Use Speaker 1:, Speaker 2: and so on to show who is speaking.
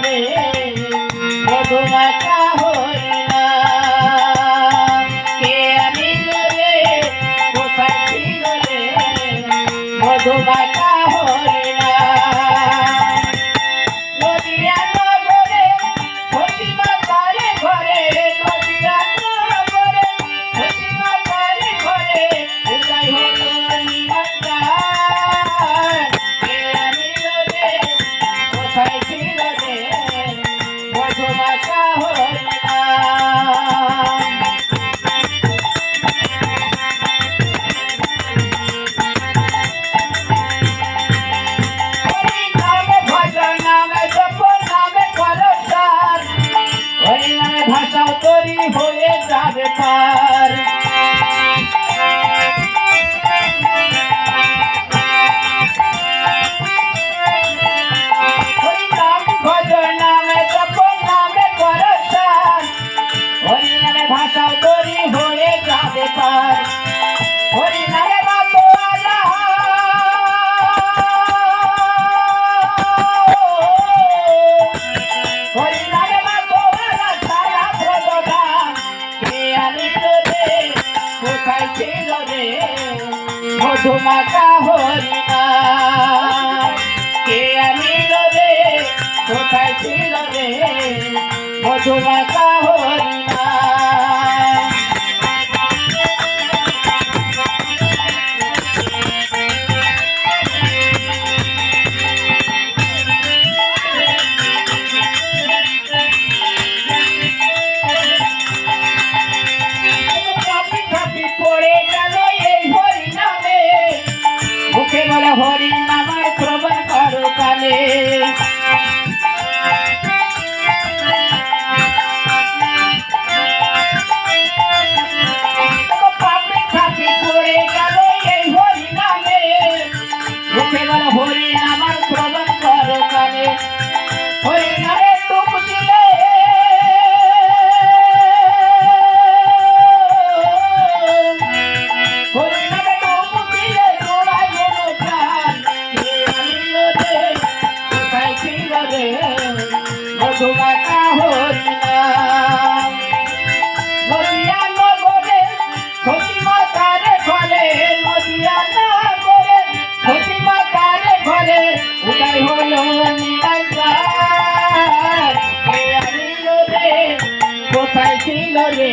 Speaker 1: রে মধুমাখা হরিণা কে আনিল রে কোথায় ছিল রে মধুমাখা হরিণা নদিয়া নগরে সতীমাতার ঘরে নদিয়া নগরে সতীমাতার ঘরে উদয় হলো নিমন্ত্রণ কে আনিল রে কোথায় ছিল রে মধুমাখা হরিণা ভাষাও তৈরি হয়ে যাবে পার হরিনাম ভজন নামে জপ নামে পরশান হরিনামে ভাষাও তৈরি হয়ে যাবে পার হরিনামে মাতো আলা হরিনামে মাতো আলা ছায়া প্রদান কে আনিল রে কোথায় ছিল রে মধুমাখা হরিণা কে আনিল রে কোথায় ছিল রে মধুমাখা হরিণা হরিনামার শ্রবণ করো কালে পাপে খাপি পড়ে গেল এই হরিনামে মুখে বলো হরিনামার শ্রবণ করো কালে হরিনামে ডুব দিলে হরিনামে ডুব দিলে মধুমাখা হরিণা নদিয়া নগরে সতীমাতার ঘরে নদিয়া নগরে সতীমাতার ঘরে উদয় হলো নিমন্ত্রণ কে আনিল রে কোথায় ছিল রে